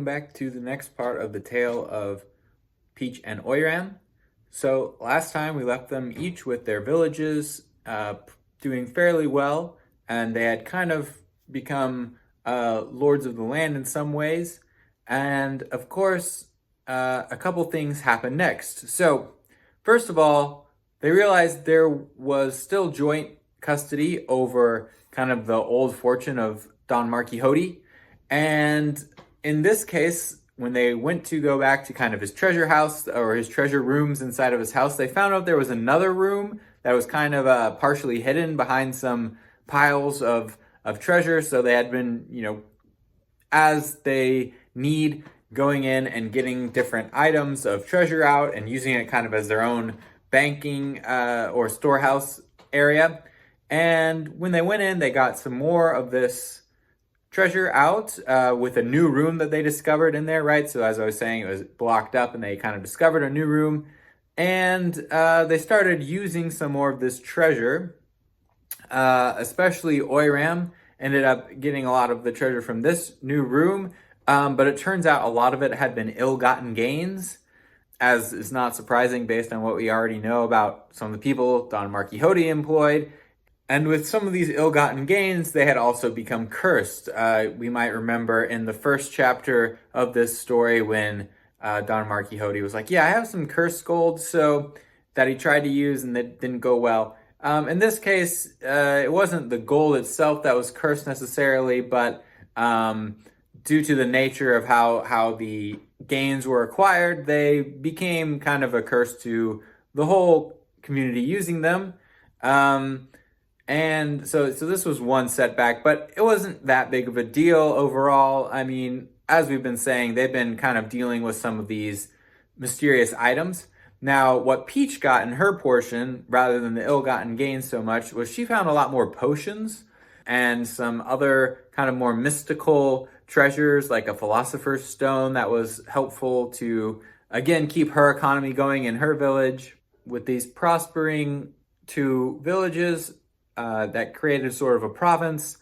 back to the next part of the tale of Peach and Oiram. So last time we left them each with their villages doing fairly well, and they had kind of become lords of the land in some ways. And of course, a couple things happened next. So first of all, they realized there was still joint custody over kind of the old fortune of Don Marquis. And in this case, when they went to go back to kind of his treasure house or his treasure rooms inside of his house, they found out there was another room that was kind of partially hidden behind some piles of treasure. So they had been, as they need, going in and getting different items of treasure out and using it kind of as their own banking or storehouse area. And when they went in, they got some more of this treasure out with a new room that they discovered in there, right? So as I was saying, it was blocked up and they kind of discovered a new room. And they started using some more of this treasure, especially Oiram ended up getting a lot of the treasure from this new room. But it turns out a lot of it had been ill-gotten gains, as is not surprising based on what we already know about some of the people Don Marquis employed. And with some of these ill-gotten gains, they had also become cursed. We might remember in the first chapter of this story when Don Marquis was like, yeah, I have some cursed gold, so that he tried to use and that didn't go well. In this case, it wasn't the gold itself that was cursed necessarily, but due to the nature of how the gains were acquired, they became kind of a curse to the whole community using them. And so this was one setback, but it wasn't that big of a deal overall. I mean, as we've been saying, they've been kind of dealing with some of these mysterious items. Now, what Peach got in her portion, rather than the ill-gotten gains so much, was she found a lot more potions and some other kind of more mystical treasures, like a philosopher's stone that was helpful to, again, keep her economy going in her village. With these prospering two villages, that created sort of a province.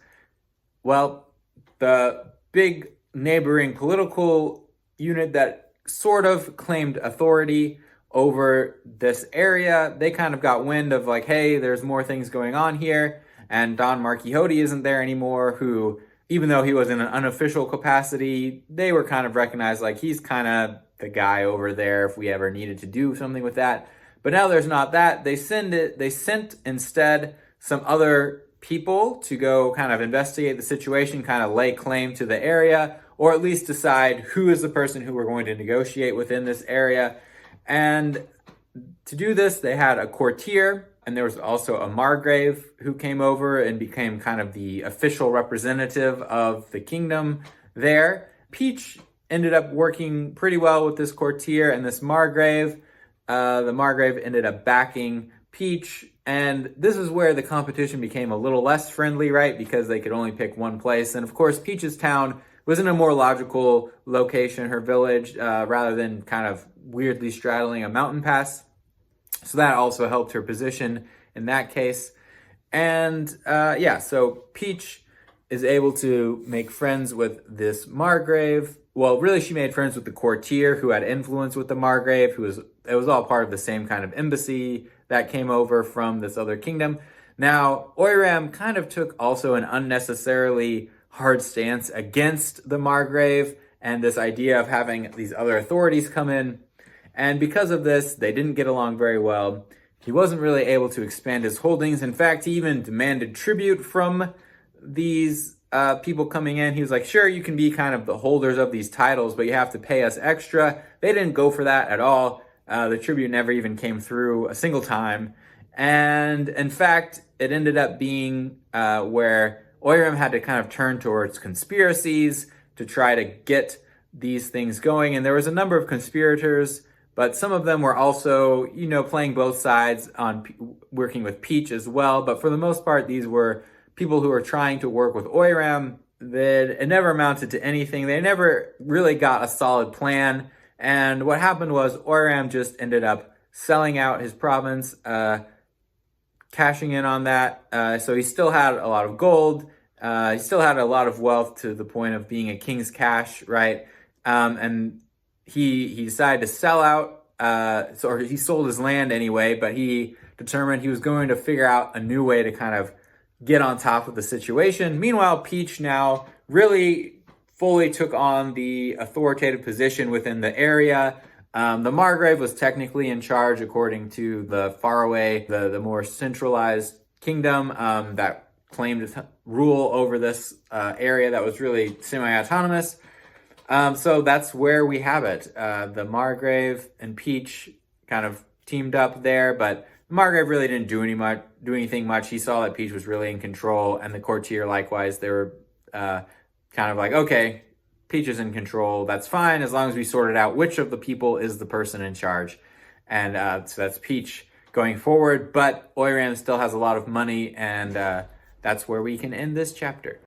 Well, the big neighboring political unit that sort of claimed authority over this area, they kind of got wind of like, hey, there's more things going on here. And Don Marquis isn't there anymore, who, even though he was in an unofficial capacity, they were kind of recognized like he's kind of the guy over there if we ever needed to do something with that. But now there's not that. They sent instead some other people to go kind of investigate the situation, kind of lay claim to the area, or at least decide who is the person who we're going to negotiate within this area. And to do this, they had a courtier, and there was also a margrave who came over and became kind of the official representative of the kingdom there. Peach ended up working pretty well with this courtier and this margrave. The margrave ended up backing Peach, and this is where the competition became a little less friendly, right? Because they could only pick one place. And of course, Peach's town was in a more logical location, her village, rather than kind of weirdly straddling a mountain pass. So that also helped her position in that case. And so Peach is able to make friends with this margrave. Well, really, she made friends with the courtier who had influence with the margrave, it was all part of the same kind of embassy that came over from this other kingdom. Now, Oiram kind of took also an unnecessarily hard stance against the margrave and this idea of having these other authorities come in. And because of this, they didn't get along very well. He wasn't really able to expand his holdings. In fact, he even demanded tribute from these people coming in. He was like, sure, you can be kind of the holders of these titles, but you have to pay us extra. They didn't go for that at all. The tribute never even came through a single time. And in fact, it ended up being where Oiram had to kind of turn towards conspiracies to try to get these things going. And there was a number of conspirators, but some of them were also, playing both sides on working with Peach as well. But for the most part, these were people who were trying to work with Oiram. That it never amounted to anything. They never really got a solid plan. And what happened was Oiram just ended up selling out his province, cashing in on that. So he still had a lot of gold. He still had a lot of wealth to the point of being a king's cash, right? and he decided to sell out, or he sold his land anyway, but he determined he was going to figure out a new way to kind of get on top of the situation. Meanwhile, Peach now really fully took on the authoritative position within the area. The margrave was technically in charge according to the faraway, the more centralized kingdom that claimed to rule over this area that was really semi-autonomous. So that's where we have it. The margrave and Peach kind of teamed up there, but the margrave really didn't do anything much. He saw that Peach was really in control, and the courtier likewise. They were kind of like, okay, Peach is in control. That's fine as long as we sorted out which of the people is the person in charge. And so that's Peach going forward. But Oiram still has a lot of money, and that's where we can end this chapter.